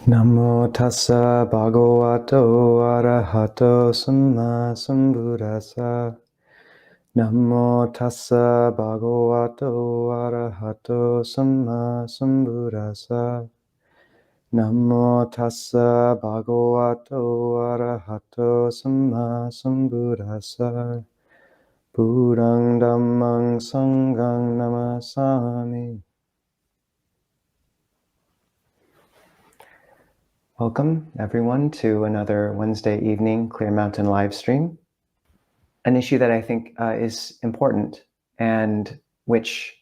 Namo tassa bhagavato arahato samma sambuddhassa. Namo tassa bhagavato arahato samma sambuddhassa. Namo tassa bhagavato arahato samma sambuddhassa. Buddhang dhammang sanghang namasami. Welcome, everyone, to another Wednesday evening Clear Mountain live stream. An issue that I think is important and which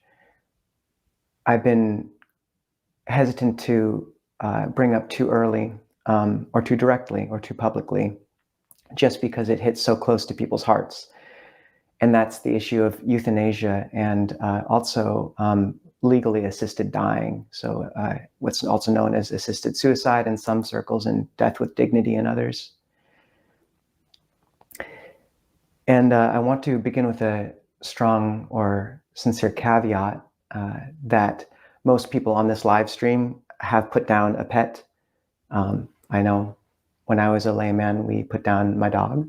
I've been hesitant to bring up too early or too directly or too publicly, just because it hits so close to people's hearts. And that's the issue of euthanasia and also legally assisted dying. So what's also known as assisted suicide in some circles and death with dignity in others. And I want to begin with a strong or sincere caveat that most people on this live stream have put down a pet. I know when I was a layman, we put down my dog.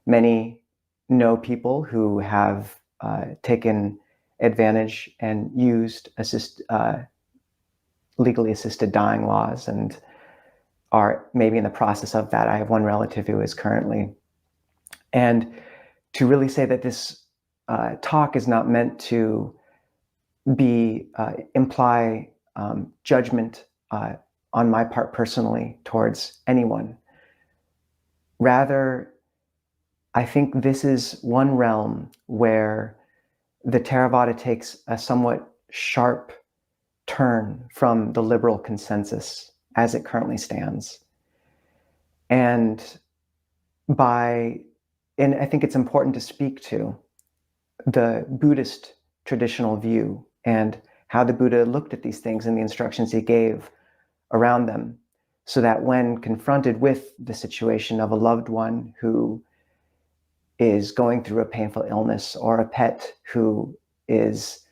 Many know people who have taken advantage and used legally assisted dying laws and are maybe in the process of that. I have one relative who is currently. And to really say that this talk is not meant to imply judgment on my part personally towards anyone. Rather, I think this is one realm where the theravada takes a somewhat sharp turn from the liberal consensus as it currently stands. And I think it's important to speak to the Buddhist traditional view and how the Buddha looked at these things and the instructions he gave around them, so that when confronted with the situation of a loved one who is going through a painful illness or a pet who is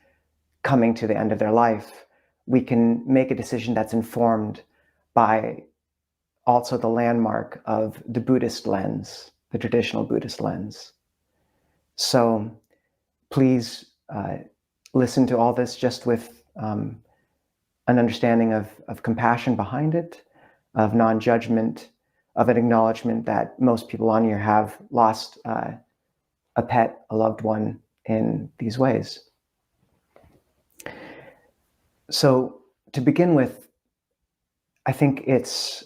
coming to the end of their life, we can make a decision that's informed by also the landmark of the Buddhist lens, the traditional Buddhist lens. So please listen to all this just with an understanding of compassion behind it, of non-judgment, of an acknowledgement that most people on here have lost a pet, a loved one in these ways. So to begin with, I think it's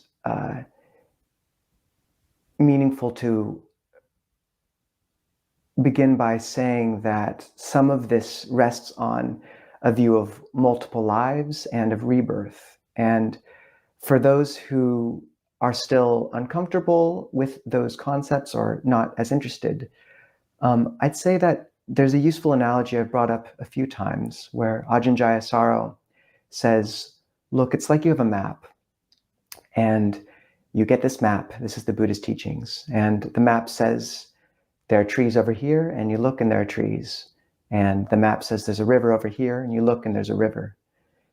meaningful to begin by saying that some of this rests on a view of multiple lives and of rebirth. And for those who are still uncomfortable with those concepts or not as interested, I'd say that there's a useful analogy I've brought up a few times where Ajahn Nisabho says, look, it's like you have a map and you get this map. This is the Buddhist teachings. And the map says, there are trees over here, and you look and there are trees. And the map says there's a river over here, and you look and there's a river.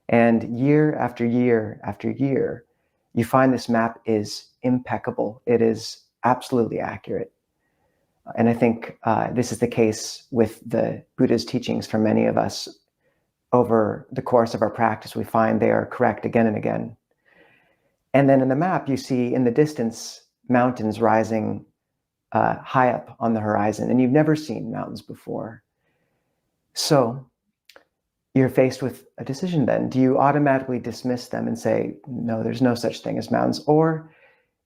And year after year after year, you find this map is impeccable. It is absolutely accurate. And I think this is the case with the Buddha's teachings for many of us. Over the course of our practice, we find they are correct again and again. And then in the map, you see in the distance mountains rising high up on the horizon, and you've never seen mountains before. So you're faced with a decision then. Do you automatically dismiss them and say, no, there's no such thing as mountains? Or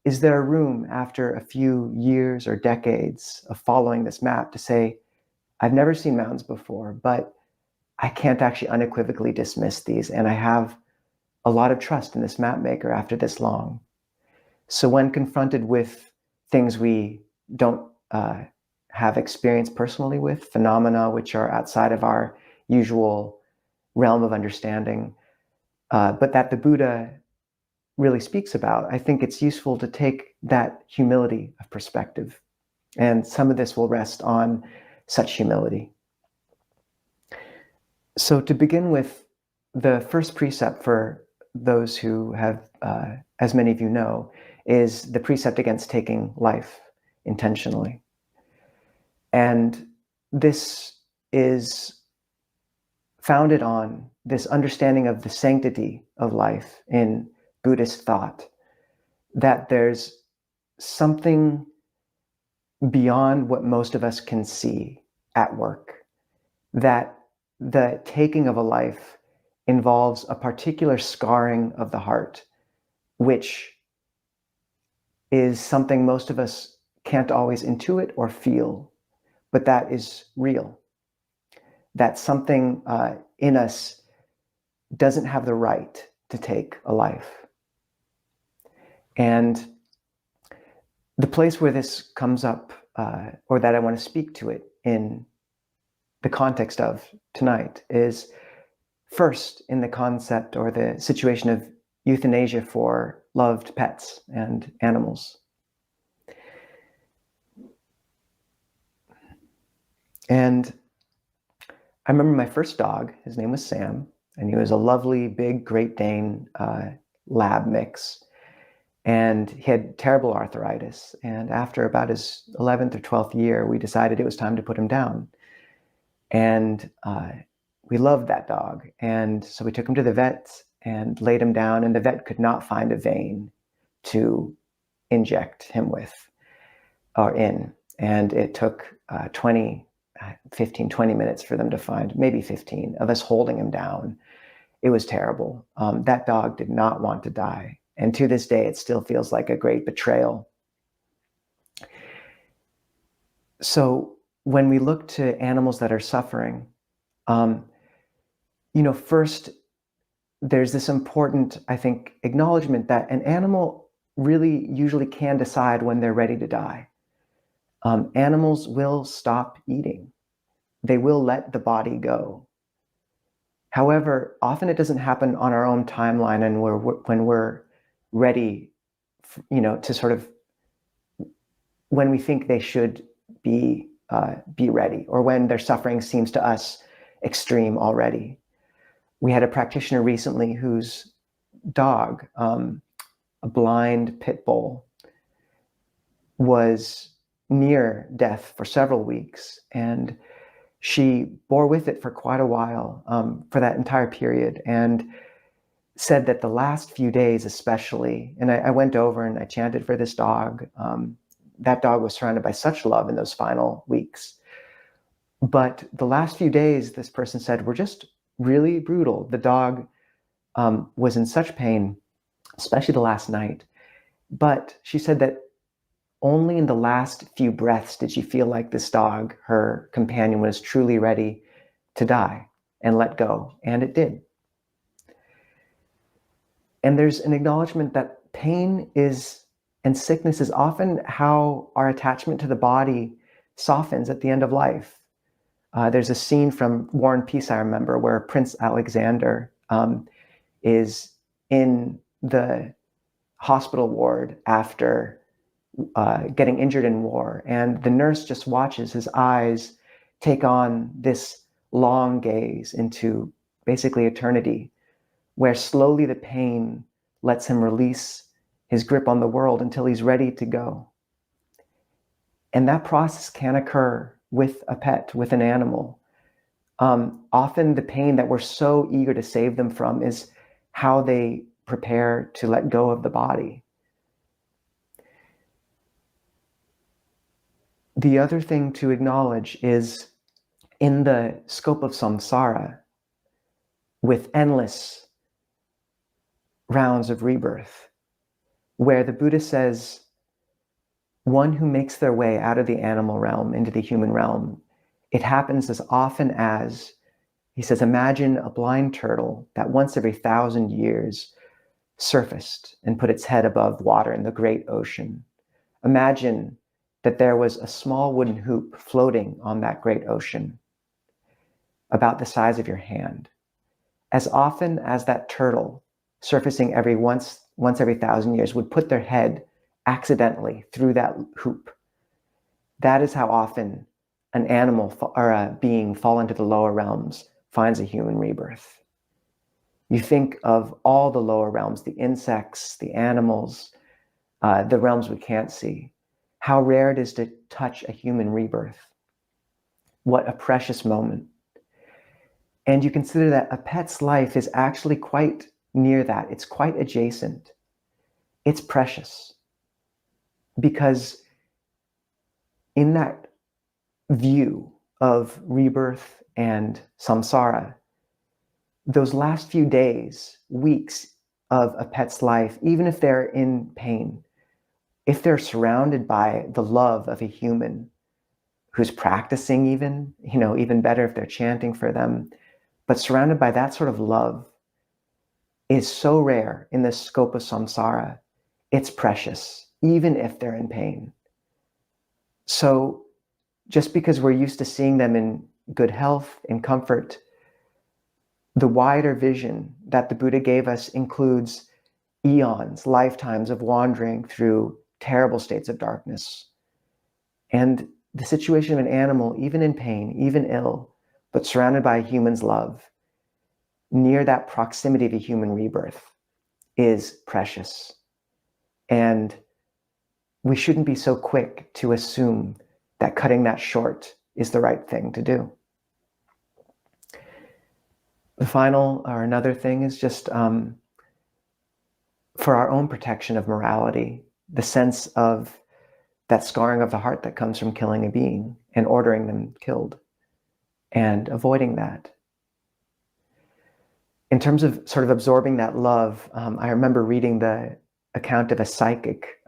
is there room after a few years or decades of following this map to say, I've never seen mountains before, but I can't actually unequivocally dismiss these, and I have a lot of trust in this map maker after this long. So when confronted with things we don't have experience personally with, phenomena which are outside of our usual realm of understanding, but that the Buddha really speaks about, I think it's useful to take that humility of perspective. And some of this will rest on such humility. So to begin with, the first precept for those who have, as many of you know, is the precept against taking life intentionally. And this is founded on this understanding of the sanctity of life in Buddhist thought, that there's something beyond what most of us can see at work, that the taking of a life involves a particular scarring of the heart, which is something most of us can't always intuit or feel, but that is real. That something in us doesn't have the right to take a life. And the place where this comes up, or that I want to speak to it in the context of tonight, is first in the concept or the situation of euthanasia for loved pets and animals. And I remember my first dog, his name was Sam, and he was a lovely, big Great Dane lab mix. And he had terrible arthritis. And after about his 11th or 12th year, we decided it was time to put him down. And we loved that dog. And so we took him to the vet and laid him down, and the vet could not find a vein to inject him with or in. And it took 20 minutes for them to find, maybe 15, of us holding him down. It was terrible. That dog did not want to die. And to this day, it still feels like a great betrayal. So when we look to animals that are suffering, first, there's this important, I think, acknowledgement that an animal really usually can decide when they're ready to die. Animals will stop eating. They will let the body go. However, often it doesn't happen on our own timeline, and when we're ready, to sort of, when we think they should be ready, or when their suffering seems to us extreme already. We had a practitioner recently whose dog, a blind pit bull, was near death for several weeks, and she bore with it for quite a while, for that entire period, and said that the last few days especially, and I went over and I chanted for this dog. That dog was surrounded by such love in those final weeks. But the last few days, this person said, were just really brutal. The dog was in such pain, especially the last night. But she said that only in the last few breaths did she feel like this dog, her companion, was truly ready to die and let go. And it did. And there's an acknowledgement that pain and sickness is often how our attachment to the body softens at the end of life. There's a scene from War and Peace, I remember, where Prince Alexander is in the hospital ward after getting injured in war. And the nurse just watches his eyes take on this long gaze into basically eternity, where slowly the pain lets him release his grip on the world until he's ready to go. And that process can occur with a pet, with an animal. Often the pain that we're so eager to save them from is how they prepare to let go of the body. The other thing to acknowledge is in the scope of samsara, with endless rounds of rebirth, where the Buddha says, one who makes their way out of the animal realm into the human realm, it happens as often as, he says, imagine a blind turtle that once every 1,000 years surfaced and put its head above water in the great ocean. Imagine that there was a small wooden hoop floating on that great ocean, about the size of your hand. As often as that turtle, surfacing once every 1,000 years, would put their head accidentally through that hoop, that is how often an animal or a being fall into the lower realms finds a human rebirth. You think of all the lower realms, the insects, the animals, the realms we can't see, how rare it is to touch a human rebirth. What a precious moment. And you consider that a pet's life is actually quite near that. It's quite adjacent. It's precious. Because in that view of rebirth and samsara, those last few days, weeks of a pet's life, even if they're in pain, if they're surrounded by the love of a human who's practicing even better if they're chanting for them, but surrounded by that sort of love is so rare in the scope of samsara, it's precious, even if they're in pain. So just because we're used to seeing them in good health, in comfort, the wider vision that the Buddha gave us includes eons, lifetimes of wandering through terrible states of darkness. And the situation of an animal, even in pain, even ill, but surrounded by a human's love, near that proximity of a human rebirth, is precious. And we shouldn't be so quick to assume that cutting that short is the right thing to do. The final or another thing is just for our own protection of morality, the sense of that scarring of the heart that comes from killing a being and ordering them killed and avoiding that. In terms of sort of absorbing that love, I remember reading the account of a psychic,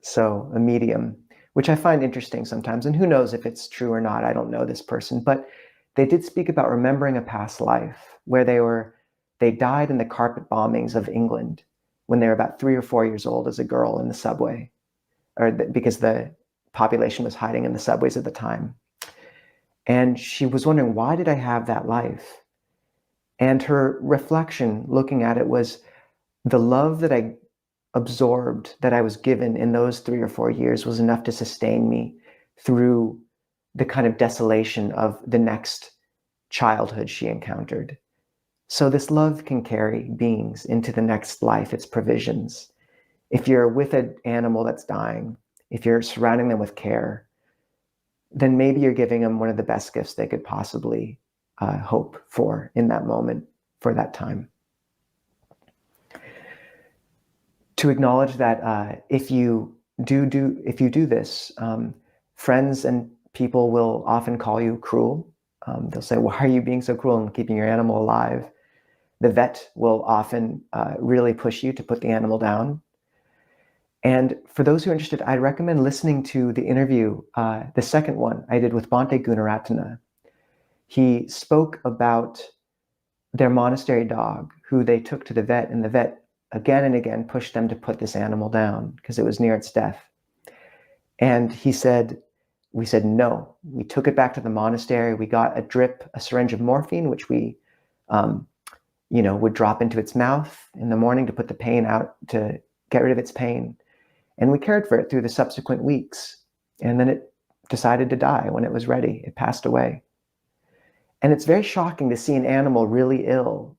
so a medium, which I find interesting sometimes, and who knows if it's true or not, I don't know this person, but they did speak about remembering a past life where they died in the carpet bombings of England when they were about 3 or 4 years old as a girl in the subway, because the population was hiding in the subways at the time. And she was wondering, why did I have that life? And her reflection looking at it was the love that I absorbed, that I was given in those 3 or 4 years was enough to sustain me through the kind of desolation of the next childhood she encountered. So this love can carry beings into the next life, its provisions. If you're with an animal that's dying, if you're surrounding them with care, then maybe you're giving them one of the best gifts they could possibly hope for in that moment, for that time. To acknowledge that if you do this, friends and people will often call you cruel. They'll say, why are you being so cruel and keeping your animal alive? The vet will often really push you to put the animal down. And for those who are interested, I'd recommend listening to the interview, the second one I did with Bhante Gunaratana. He spoke about their monastery dog, who they took to the vet, and the vet again and again pushed them to put this animal down because it was near its death. And we said no. We took it back to the monastery. We got a syringe of morphine, which we would drop into its mouth in the morning to put the pain out, to get rid of its pain. And we cared for it through the subsequent weeks. And then it decided to die when it was ready. It passed away. And it's very shocking to see an animal really ill.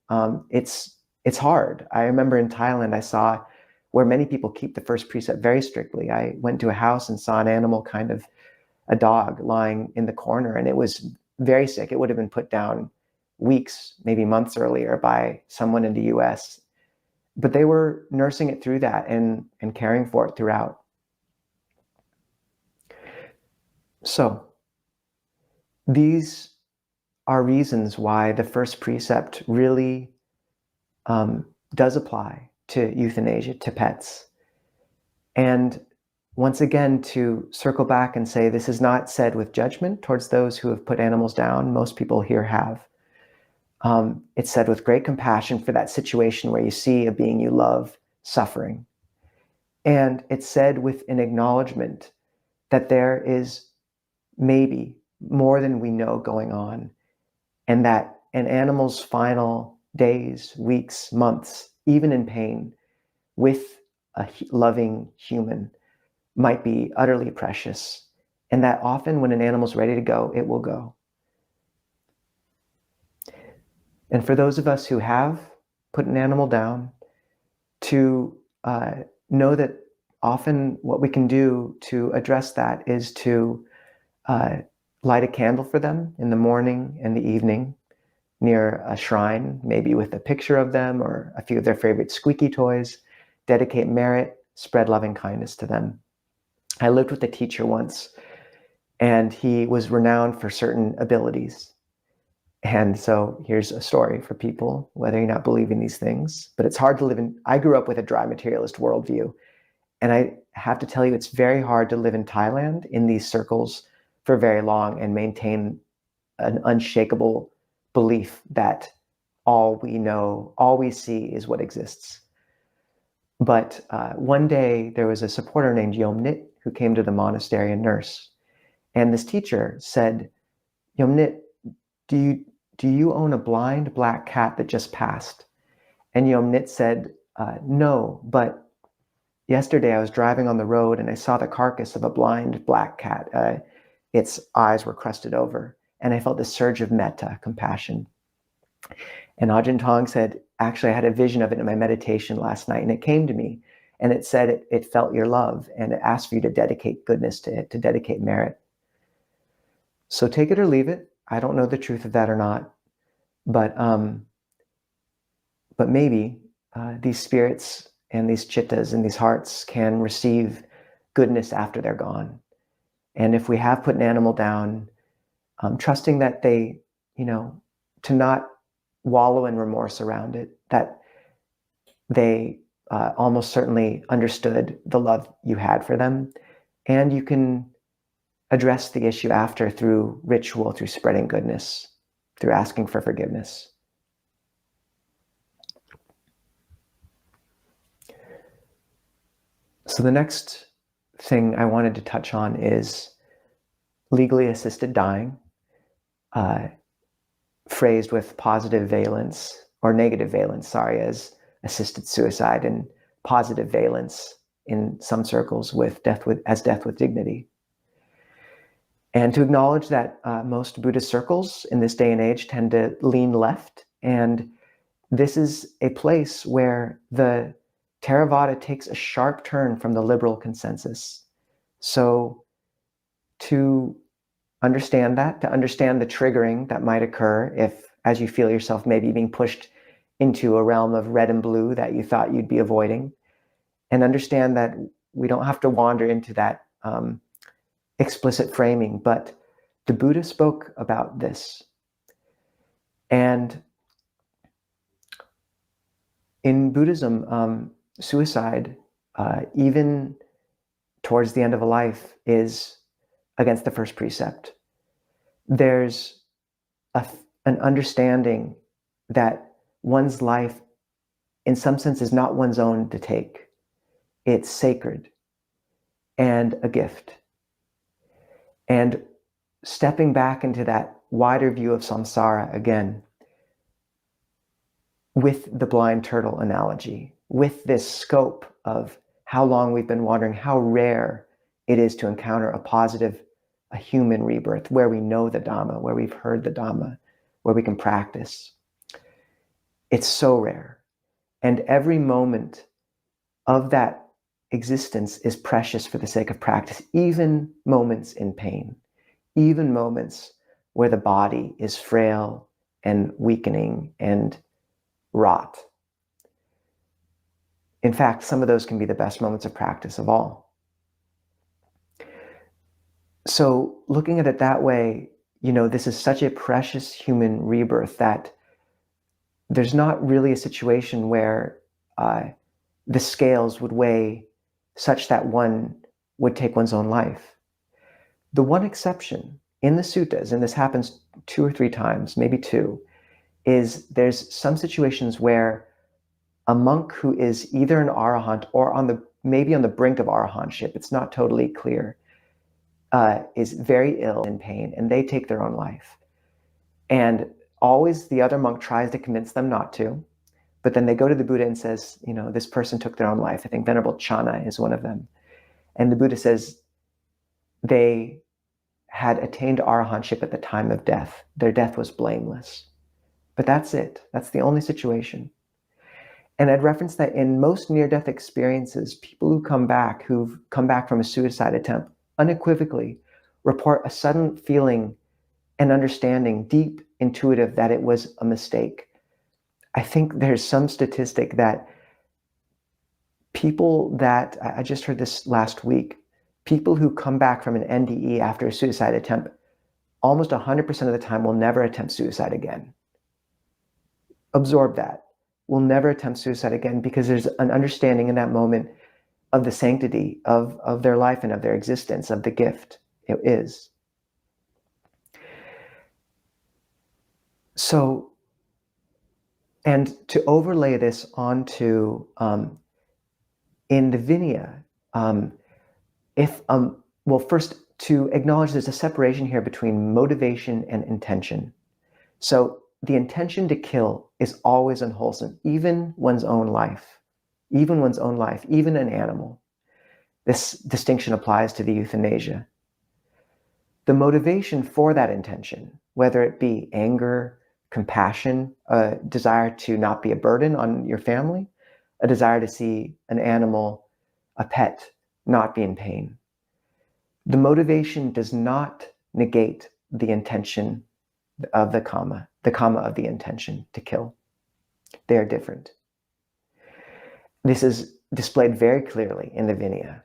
It's hard. I remember in Thailand, I saw where many people keep the first precept very strictly. I went to a house and saw an animal, kind of a dog, lying in the corner, and it was very sick. It would have been put down weeks, maybe months earlier by someone in the US. But they were nursing it through that and caring for it throughout. So these are reasons why the first precept really does apply to euthanasia, to pets. And once again, to circle back and say, this is not said with judgment towards those who have put animals down. Most people here have. It's said with great compassion for that situation where you see a being you love suffering. And it's said with an acknowledgement that there is maybe more than we know going on, and that an animal's final days, weeks, months, even in pain, with a loving human, might be utterly precious, and that often when an animal's ready to go, it will go. And for those of us who have put an animal down, to know that often what we can do to address that is to light a candle for them in the morning and the evening near a shrine, maybe with a picture of them or a few of their favorite squeaky toys, dedicate merit, spread loving kindness to them. I lived with a teacher once, and he was renowned for certain abilities. And so here's a story for people, whether you're not believing these things, but it's hard to live in, I grew up with a dry materialist worldview. And I have to tell you, it's very hard to live in Thailand in these circles for very long and maintain an unshakable belief that all we know, all we see is what exists. But one day there was a supporter named Yom Nit who came to the monastery, a nurse. And this teacher said, Yom Nit, do you own a blind black cat that just passed? And Yom Nit said, no, but yesterday I was driving on the road and I saw the carcass of a blind black cat. Its eyes were crusted over. And I felt this surge of metta, compassion. And Ajahn Tong said, actually, I had a vision of it in my meditation last night, and it came to me. And it said it felt your love, and it asked for you to dedicate goodness to it, to dedicate merit. So take it or leave it. I don't know the truth of that or not. But maybe these spirits and these chittas and these hearts can receive goodness after they're gone. And if we have put an animal down, trusting that they, to not wallow in remorse around it, that they almost certainly understood the love you had for them, and you can address the issue after through ritual, through spreading goodness, through asking for forgiveness. So the next thing I wanted to touch on is legally assisted dying, phrased with positive valence or negative valence, sorry, as assisted suicide, and positive valence in some circles with death with dignity. And to acknowledge that most Buddhist circles in this day and age tend to lean left, and this is a place where the theravada takes a sharp turn from the liberal consensus. So to understand that, to understand the triggering that might occur if, as you feel yourself maybe being pushed into a realm of red and blue that you thought you'd be avoiding, and understand that we don't have to wander into that explicit framing, but the Buddha spoke about this. And in Buddhism, suicide, even towards the end of a life, is against the first precept. There's an understanding that one's life, in some sense, is not one's own to take. It's sacred and a gift. And stepping back into that wider view of samsara again, with the blind turtle analogy, with this scope of how long we've been wandering, how rare it is to encounter a human rebirth, where we know the Dhamma, where we've heard the Dhamma, where we can practice. It's so rare. And every moment of that existence is precious for the sake of practice, even moments in pain, even moments where the body is frail and weakening and rot. In fact, some of those can be the best moments of practice of all. So looking at it that way, this is such a precious human rebirth that there's not really a situation where the scales would weigh such that one would take one's own life. The one exception in the suttas, and this happens 2 or 3 times, maybe 2, is there's some situations where a monk who is either an arahant or maybe on the brink of arahantship, it's not totally clear, is very ill, in pain, and they take their own life. And always the other monk tries to convince them not to, but then they go to the Buddha and says, this person took their own life. I think Venerable Channa is one of them. And the Buddha says they had attained arahantship at the time of death. Their death was blameless. But that's it. That's the only situation. And I'd reference that in most near-death experiences, people who've come back from a suicide attempt unequivocally report a sudden feeling and understanding, deep, intuitive, that it was a mistake. I think there's some statistic that I just heard this last week, people who come back from an NDE after a suicide attempt, almost 100% of the time will never attempt suicide again. Absorb that. Will never attempt suicide again, because there's an understanding in that moment of the sanctity of their life and of their existence, of the gift it is. So, and to overlay this onto in the Vinaya, first, to acknowledge there's a separation here between motivation and intention. So the intention to kill is always unwholesome, even one's own life, even an animal. This distinction applies to the euthanasia. The motivation for that intention, whether it be anger, compassion, a desire to not be a burden on your family, a desire to see an animal, a pet, not be in pain. The motivation does not negate the intention of the karma of the intention to kill. They are different. This is displayed very clearly in the Vinaya.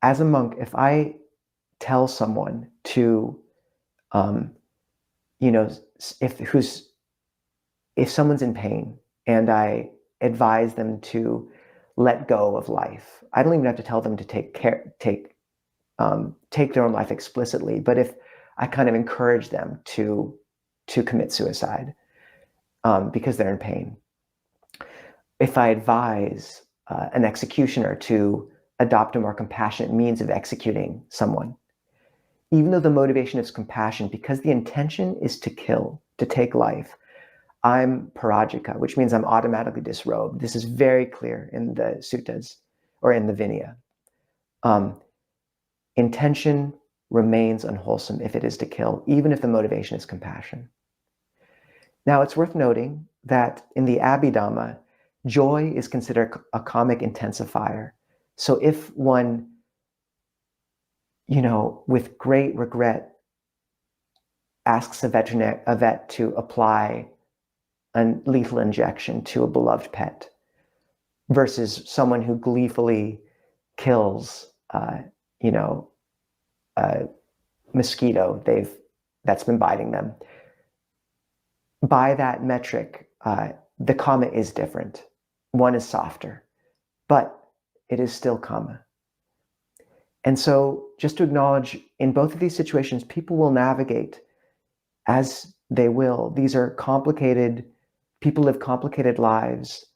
As a monk, if I tell someone to, if someone's in pain and I advise them to let go of life, I don't even have to tell them to take their own life explicitly, but if I kind of encourage them to commit suicide because they're in pain. If I advise an executioner to adopt a more compassionate means of executing someone, even though the motivation is compassion, because the intention is to kill, to take life, I'm parajika, which means I'm automatically disrobed. This is very clear in the suttas or in the Vinaya. Intention remains unwholesome if it is to kill, even if the motivation is compassion. Now, it's worth noting that in the Abhidhamma, joy is considered a karmic intensifier. So if one, with great regret, asks a vet to apply a lethal injection to a beloved pet, versus someone who gleefully kills, a mosquito that's been biting them. By that metric, the karma is different. One is softer, but it is still karma. And so just to acknowledge, in both of these situations, people will navigate as they will. These are complicated, people live complicated lives.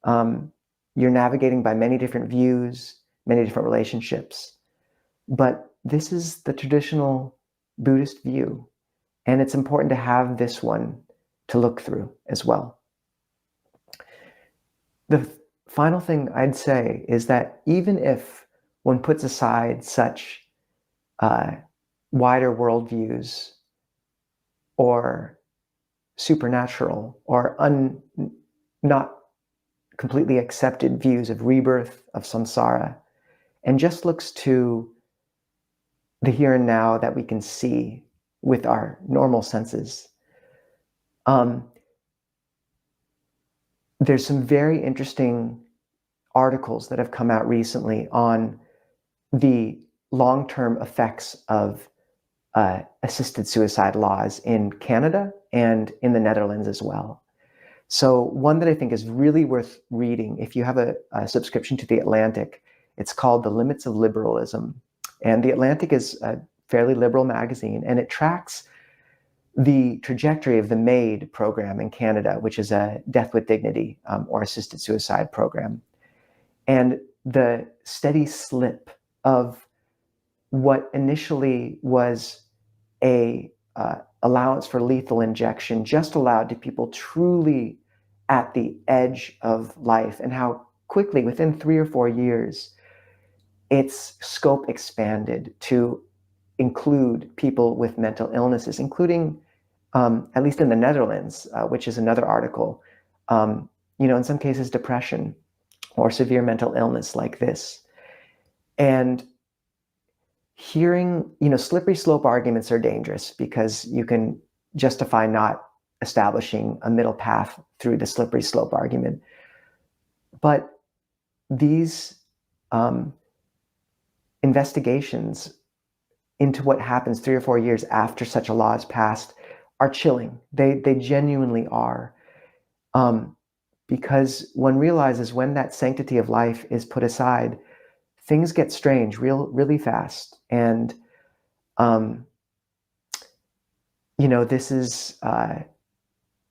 You're navigating by many different views, many different relationships. But this is the traditional Buddhist view. And it's important to have this one to look through as well. The final thing I'd say is that even if one puts aside such wider worldviews or supernatural or not completely accepted views of rebirth, of samsara, and just looks to the here and now that we can see with our normal senses, there's some very interesting articles that have come out recently on the long-term effects of assisted suicide laws in Canada and in the Netherlands as well. So one that I think is really worth reading, if you have a subscription to The Atlantic, it's called The Limits of Liberalism. And The Atlantic is a fairly liberal magazine, and it tracks the trajectory of the MAID program in Canada, which is a death with dignity or assisted suicide program. And the steady slip of what initially was a allowance for lethal injection, just allowed to people truly at the edge of life, and how quickly, within 3 or 4 years, its scope expanded to include people with mental illnesses, including, at least in the Netherlands, which is another article, in some cases depression or severe mental illness like this. And hearing, slippery slope arguments are dangerous because you can justify not establishing a middle path through the slippery slope argument. But these investigations into what happens 3 or 4 years after such a law is passed are chilling. They genuinely are. Because one realizes when that sanctity of life is put aside, things get strange really fast. And, this is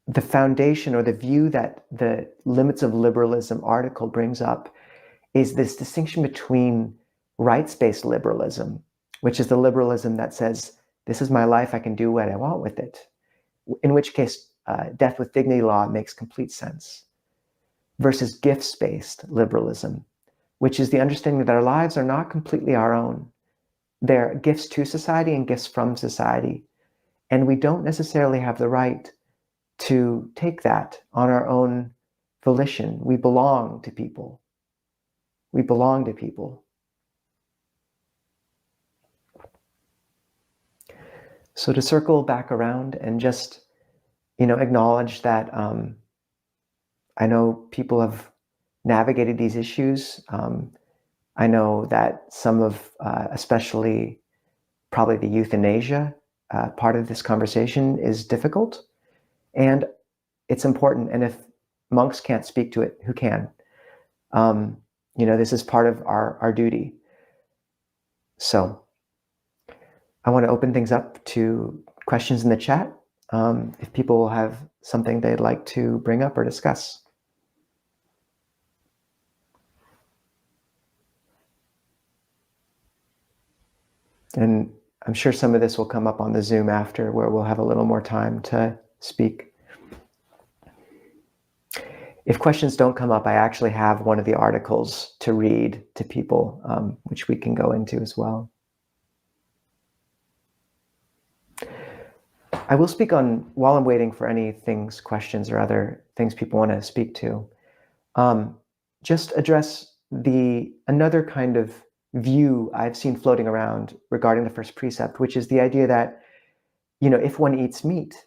the foundation or the view that the Limits of Liberalism article brings up is this distinction between rights-based liberalism, which is the liberalism that says, this is my life, I can do what I want with it, in which case death with dignity law makes complete sense, versus gifts-based liberalism, which is the understanding that our lives are not completely our own. They're gifts to society and gifts from society. And we don't necessarily have the right to take that on our own volition. We belong to people. We belong to people. So to circle back around and just, acknowledge that I know people have navigated these issues. I know that some of, especially probably the euthanasia part of this conversation is difficult, and it's important. And if monks can't speak to it, who can? This is part of our duty. So I want to open things up to questions in the chat. If people have something they'd like to bring up or discuss. And I'm sure some of this will come up on the Zoom after, where we'll have a little more time to speak. If questions don't come up, I actually have one of the articles to read to people, which we can go into as well. I will speak on, while I'm waiting for any things, questions, or other things people want to speak to, just address another kind of view I've seen floating around regarding the first precept, which is the idea that, if one eats meat,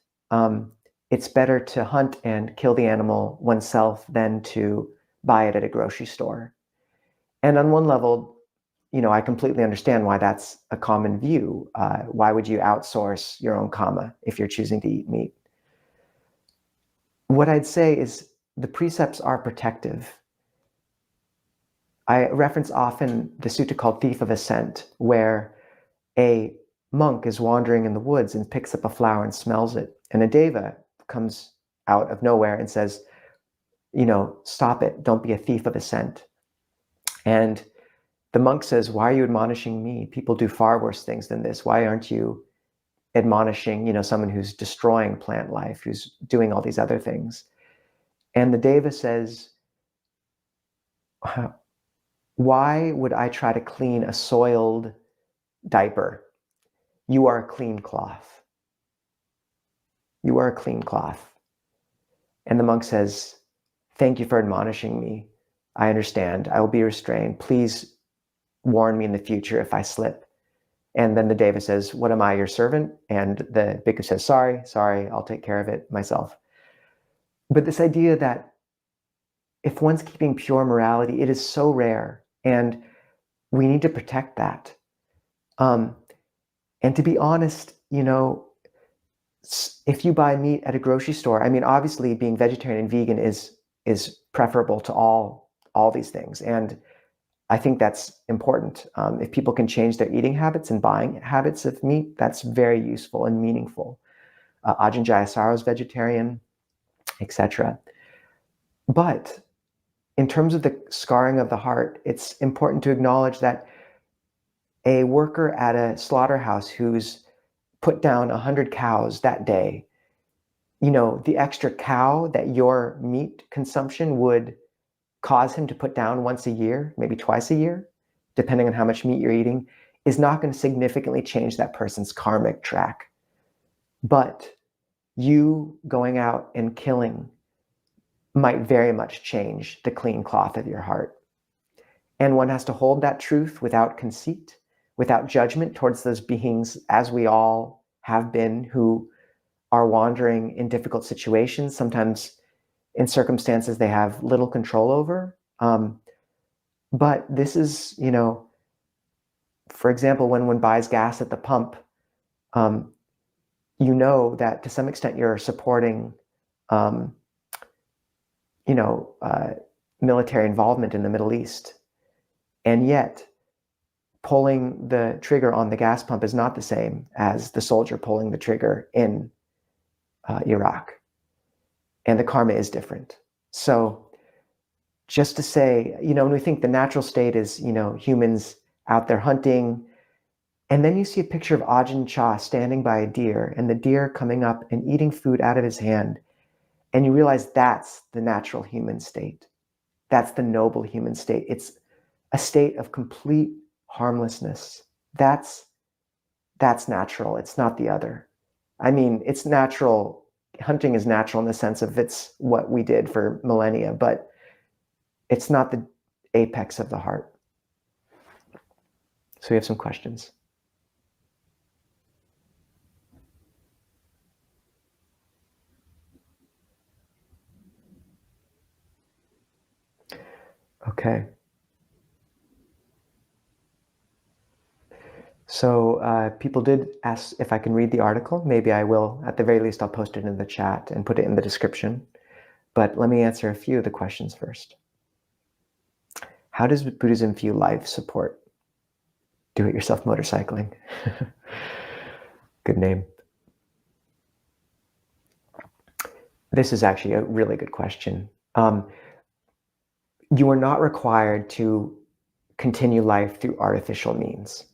it's better to hunt and kill the animal oneself than to buy it at a grocery store. And on one level, I completely understand why that's a common view. Why would you outsource your own karma if you're choosing to eat meat? What I'd say is the precepts are protective. I reference often the sutta called Thief of Ascent, where a monk is wandering in the woods and picks up a flower and smells it. And a deva comes out of nowhere and says, stop it, don't be a thief of ascent. And the monk says, why are you admonishing me? People do far worse things than this. Why aren't you admonishing, someone who's destroying plant life, who's doing all these other things? And the deva says, why would I try to clean a soiled diaper? You are a clean cloth. You are a clean cloth. And the monk says, thank you for admonishing me. I understand. I will be restrained. Please warn me in the future if I slip. And then the deva says, what am I, your servant? And the bhikkhu says, sorry, I'll take care of it myself. But this idea that if one's keeping pure morality, it is so rare, and we need to protect that. And to be honest, if you buy meat at a grocery store, obviously being vegetarian and vegan is preferable to all these things. And I think that's important. If people can change their eating habits and buying habits of meat, that's very useful and meaningful. Ajahn Nisabho is vegetarian, etc. But in terms of the scarring of the heart, it's important to acknowledge that a worker at a slaughterhouse who's put down 100 cows that day, the extra cow that your meat consumption would cause him to put down once a year, maybe twice a year, depending on how much meat you're eating, is not going to significantly change that person's karmic track. But you going out and killing might very much change the clean cloth of your heart. And one has to hold that truth without conceit, without judgment towards those beings, as we all have been, who are wandering in difficult situations, sometimes in circumstances they have little control over. But this is, for example, when one buys gas at the pump, you know that to some extent you're supporting, military involvement in the Middle East. And yet, pulling the trigger on the gas pump is not the same as the soldier pulling the trigger in Iraq. And the karma is different. So just to say, when we think the natural state is, humans out there hunting, and then you see a picture of Ajahn Chah standing by a deer, and the deer coming up and eating food out of his hand, and you realize that's the natural human state. That's the noble human state. It's a state of complete harmlessness. That's natural. It's not the other. I mean, it's natural. Hunting is natural in the sense of it's what we did for millennia, but it's not the apex of the heart. So we have some questions. Okay. So people did ask if I can read the article. Maybe I will. At the very least, I'll post it in the chat and put it in the description. But let me answer a few of the questions first. How does Buddhism view life support? Do-it-yourself motorcycling. Good name. This is actually a really good question. You are not required to continue life through artificial means.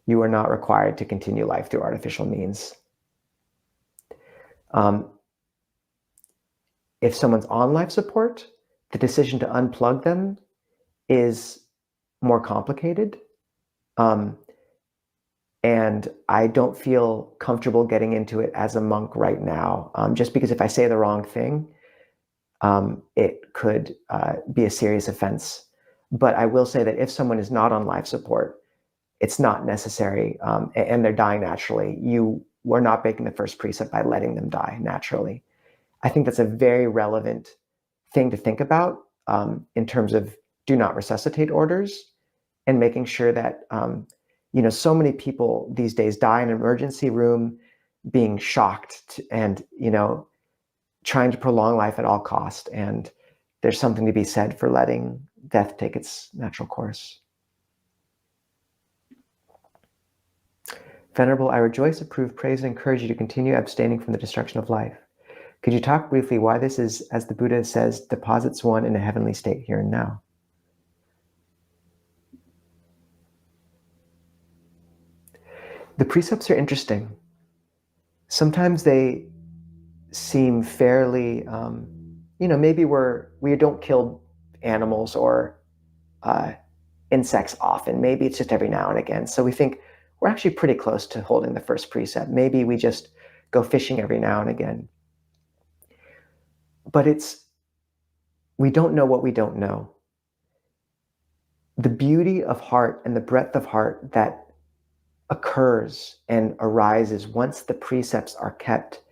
You are not required to continue life through artificial means. If someone's on life support, the decision to unplug them is more complicated. And I don't feel comfortable getting into it as a monk right now, just because if I say the wrong thing, it could be a serious offense. But I will say that if someone is not on life support, it's not necessary, and they're dying naturally, you were not breaking the first precept by letting them die naturally. I think that's a very relevant thing to think about in terms of do not resuscitate orders, and making sure that, so many people these days die in an emergency room, being shocked and, trying to prolong life at all cost. And there's something to be said for letting death take its natural course. Venerable, I rejoice, approve, praise, and encourage you to continue abstaining from the destruction of life. Could you talk briefly why this is, as the Buddha says, deposits one in a heavenly state here and now? The precepts are interesting. Sometimes they seem fairly, maybe we don't kill animals or insects often. Maybe it's just every now and again. So we think we're actually pretty close to holding the first precept. Maybe we just go fishing every now and again. But we don't know what we don't know. The beauty of heart and the breadth of heart that occurs and arises once the precepts are kept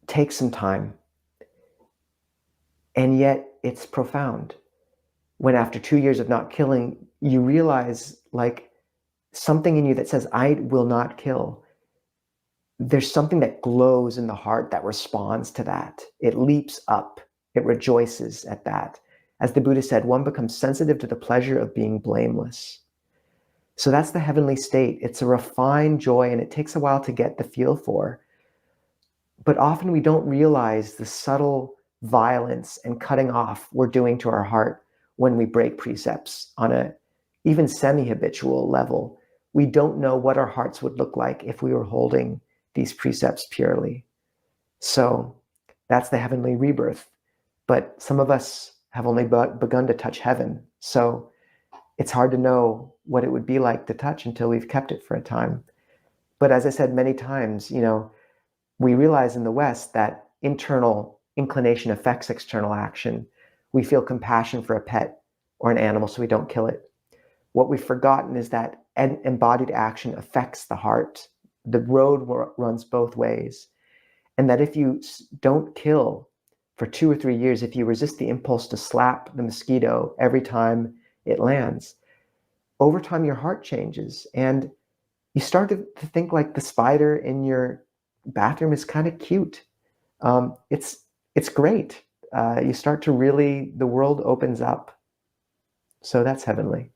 takes some time. And yet it's profound. When after 2 years of not killing, you realize like something in you that says, I will not kill. There's something that glows in the heart that responds to that. It leaps up. It rejoices at that. As the Buddha said, one becomes sensitive to the pleasure of being blameless. So that's the heavenly state. It's a refined joy, and it takes a while to get the feel for. But often we don't realize the subtle violence and cutting off we're doing to our heart when we break precepts on a even semi-habitual level. We don't know what our hearts would look like if we were holding these precepts purely. So that's the heavenly rebirth. But some of us have only begun to touch heaven. So it's hard to know what it would be like to touch until we've kept it for a time. But as I said many times, we realize in the West that internal inclination affects external action. We feel compassion for a pet or an animal, so we don't kill it. What we've forgotten is that embodied action affects the heart. The road runs both ways. And that if you don't kill for 2 or 3 years, if you resist the impulse to slap the mosquito every time it lands, over time your heart changes. And you start to think like the spider in your bathroom is kind of cute. It's great. You start to really, the world opens up. So that's heavenly.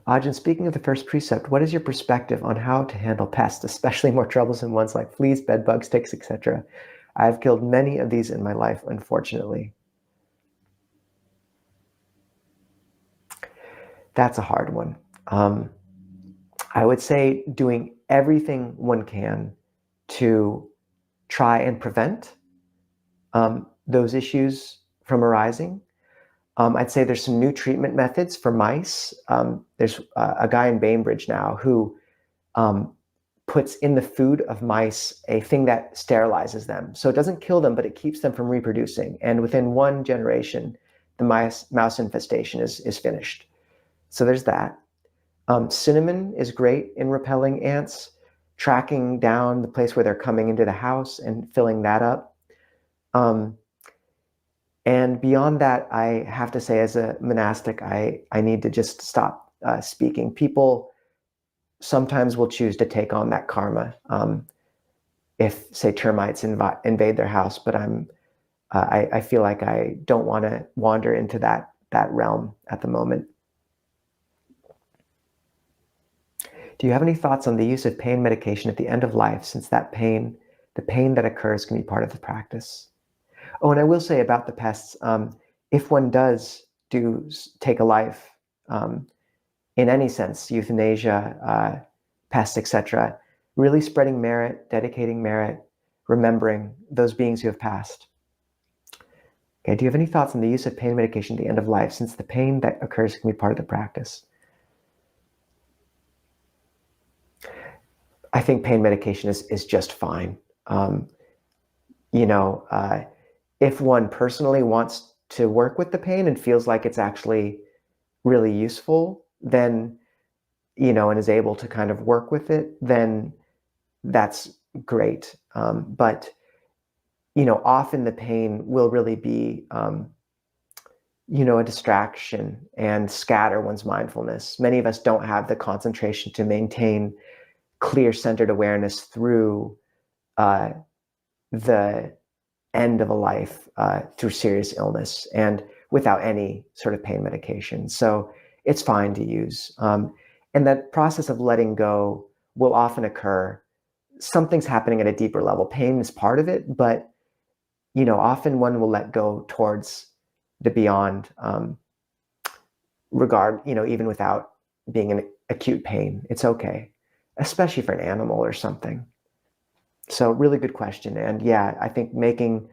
Ajahn, speaking of the first precept, what is your perspective on how to handle pests, especially more troublesome ones like fleas, bedbugs, ticks, etc.? I have killed many of these in my life, unfortunately. That's a hard one. I would say doing everything one can to try and prevent those issues from arising. I'd say there's some new treatment methods for mice. There's a guy in Bainbridge now who puts in the food of mice a thing that sterilizes them. So it doesn't kill them, but it keeps them from reproducing. And within one generation, the mouse infestation is finished. So there's that. Cinnamon is great in repelling ants, tracking down the place where they're coming into the house and filling that up. And beyond that, I have to say, as a monastic, I need to just stop speaking. People sometimes will choose to take on that karma if, say, termites invade their house. But I feel like I don't want to wander into that realm at the moment. Do you have any thoughts on the use of pain medication at the end of life, since the pain that occurs can be part of the practice? Oh, and I will say about the pests, if one does take a life, in any sense, euthanasia, pests, etc., really spreading merit, dedicating merit, remembering those beings who have passed. Okay, do you have any thoughts on the use of pain medication at the end of life, since the pain that occurs can be part of the practice? I think pain medication is just fine. If one personally wants to work with the pain and feels like it's actually really useful, then, and is able to kind of work with it, then that's great. But, often the pain will really be, a distraction and scatter one's mindfulness. Many of us don't have the concentration to maintain clear centered awareness through the end of a life through serious illness and without any sort of pain medication. So it's fine to use. And that process of letting go will often occur. Something's happening at a deeper level. Pain is part of it, but often one will let go towards the beyond regard, even without being in acute pain. It's okay, especially for an animal or something. So really good question. And yeah, I think making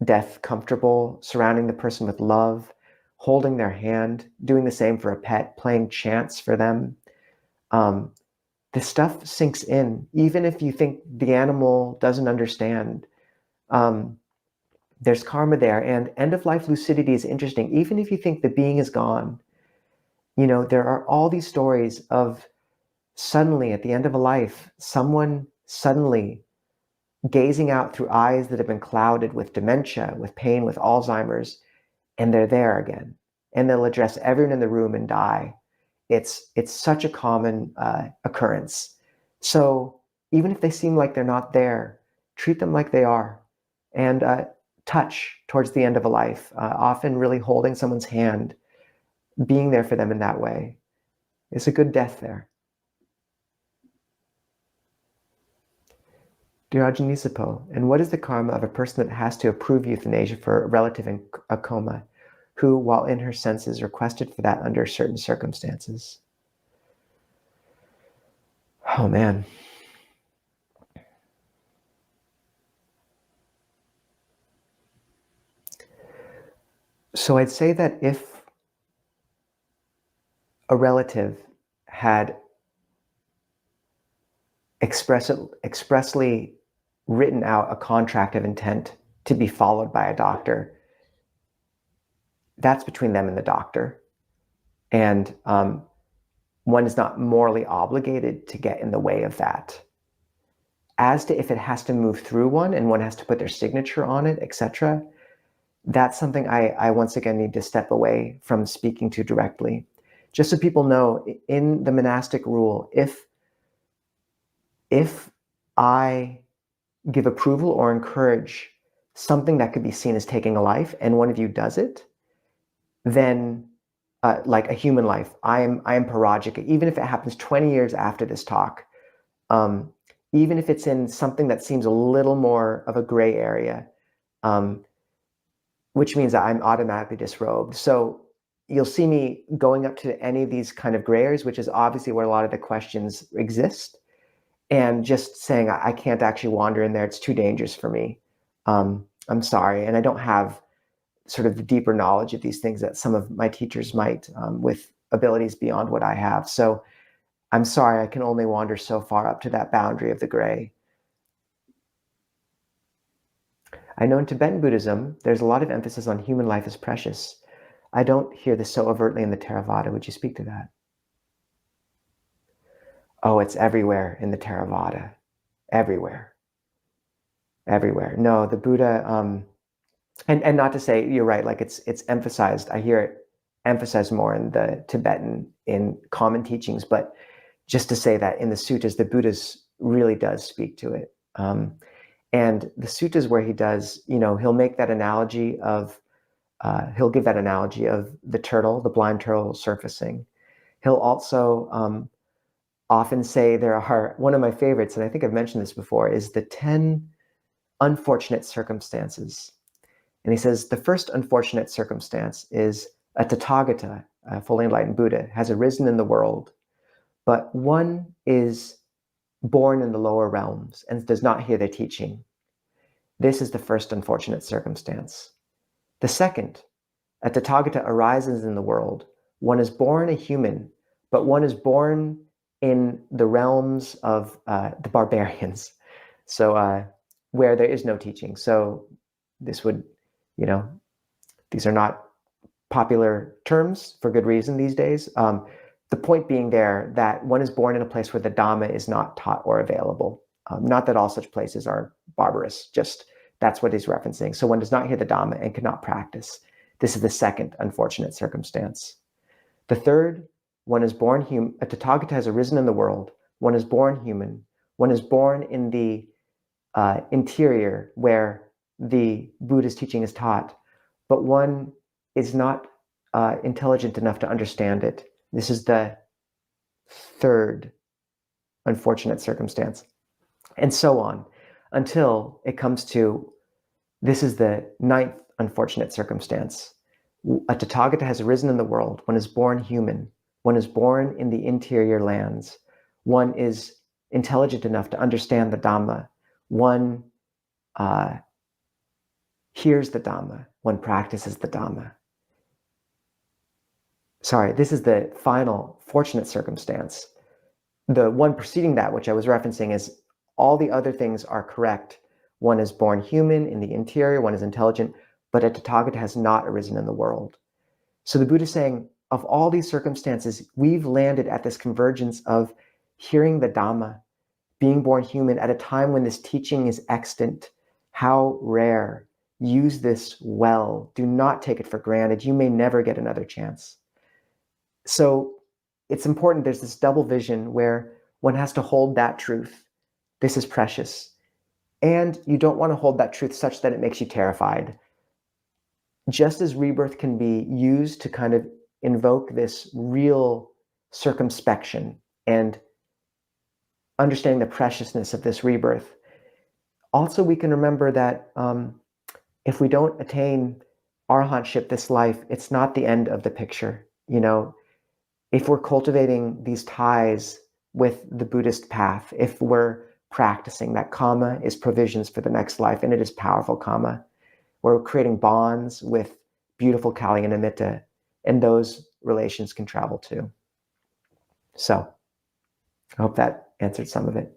death comfortable, surrounding the person with love, holding their hand, doing the same for a pet, playing chants for them. This stuff sinks in, even if you think the animal doesn't understand. There's karma there, and end-of-life lucidity is interesting. Even if you think the being is gone, there are all these stories of suddenly at the end of a life, someone suddenly gazing out through eyes that have been clouded with dementia, with pain, with Alzheimer's, and they're there again. And they'll address everyone in the room and die. It's such a common occurrence. So even if they seem like they're not there, treat them like they are. And touch towards the end of a life, often really holding someone's hand, being there for them in that way. It's a good death there. Dear Ajahn Nisabho, and what is the karma of a person that has to approve euthanasia for a relative in a coma, who, while in her senses, requested for that under certain circumstances? Oh, man. So I'd say that if a relative had expressly written out a contract of intent to be followed by a doctor, that's between them and the doctor. And one is not morally obligated to get in the way of that. As to if it has to move through one and one has to put their signature on it, etc., that's something I once again need to step away from speaking to directly. Just so people know, in the monastic rule, if I give approval or encourage something that could be seen as taking a life, and one of you does it, then like a human life, I am parajika, even if it happens 20 years after this talk, even if it's in something that seems a little more of a gray area, which means that I'm automatically disrobed. So you'll see me going up to any of these kind of gray areas, which is obviously where a lot of the questions exist, and just saying, I can't actually wander in there. It's too dangerous for me. I'm sorry. And I don't have sort of the deeper knowledge of these things that some of my teachers might, with abilities beyond what I have. So I'm sorry, I can only wander so far up to that boundary of the gray. I know in Tibetan Buddhism, there's a lot of emphasis on human life as precious. I don't hear this so overtly in the Theravada. Would you speak to that? Oh, it's everywhere in the Theravada. Everywhere. Everywhere. No, the Buddha, and not to say you're right, like it's emphasized. I hear it emphasized more in the Tibetan, in common teachings, but just to say that in the suttas, the Buddha really does speak to it. And the suttas where he does, he'll make that analogy of, he'll give that analogy of the turtle, the blind turtle surfacing. He'll also often say there are, one of my favorites, and I think I've mentioned this before, is the 10 unfortunate circumstances. And he says the first unfortunate circumstance is a Tathagata, a fully enlightened Buddha, has arisen in the world, but one is born in the lower realms and does not hear their teaching. This is the first unfortunate circumstance. The second, a Tathagata arises in the world. One is born a human, but one is born in the realms of the barbarians, so where there is no teaching. So this would, these are not popular terms for good reason these days. The point being there that one is born in a place where the Dhamma is not taught or available. Not that all such places are barbarous, just that's what he's referencing. So one does not hear the Dhamma and cannot practice. This is the second unfortunate circumstance. The third, one is born human, a Tathagata has arisen in the world, one is born human, one is born in the interior where the Buddha's teaching is taught, but one is not intelligent enough to understand it. This is the third unfortunate circumstance, and so on, until it comes to, this is the ninth unfortunate circumstance. A Tathagata has arisen in the world. One is born human. One is born in the interior lands. One is intelligent enough to understand the Dhamma. One hears the Dhamma. One practices the Dhamma. Sorry, this is the final fortunate circumstance. The one preceding that, which I was referencing, is all the other things are correct. One is born human in the interior, one is intelligent, but a Tathagata has not arisen in the world. So the Buddha is saying, of all these circumstances, we've landed at this convergence of hearing the Dhamma, being born human at a time when this teaching is extant. How rare. Use this well. Do not take it for granted. You may never get another chance. So it's important, there's this double vision where one has to hold that truth. This is precious. And you don't want to hold that truth such that it makes you terrified. Just as rebirth can be used to kind of invoke this real circumspection and understanding the preciousness of this rebirth, also we can remember that if we don't attain arahantship this life, it's not the end of the picture. If we're cultivating these ties with the Buddhist path, if we're practicing that karma is provisions for the next life, and it is powerful karma, we're creating bonds with beautiful Kalyanamitta, and those relations can travel too. So I hope that answered some of it.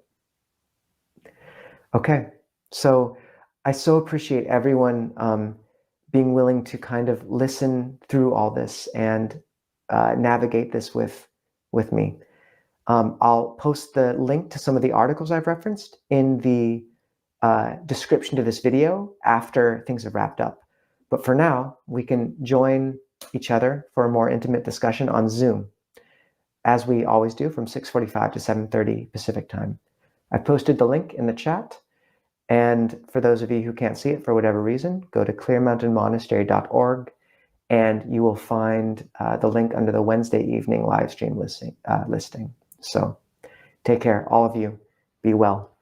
Okay. So I so appreciate everyone being willing to kind of listen through all this and navigate this with me. I'll post the link to some of the articles I've referenced in the description to this video after things have wrapped up. But for now, we can join each other for a more intimate discussion on Zoom, as we always do from 6:45 to 7:30 Pacific time. I posted the link in the chat. And for those of you who can't see it for whatever reason, go to clearmountainmonastery.org and you will find the link under the Wednesday evening live stream listing. So take care, all of you. Be well.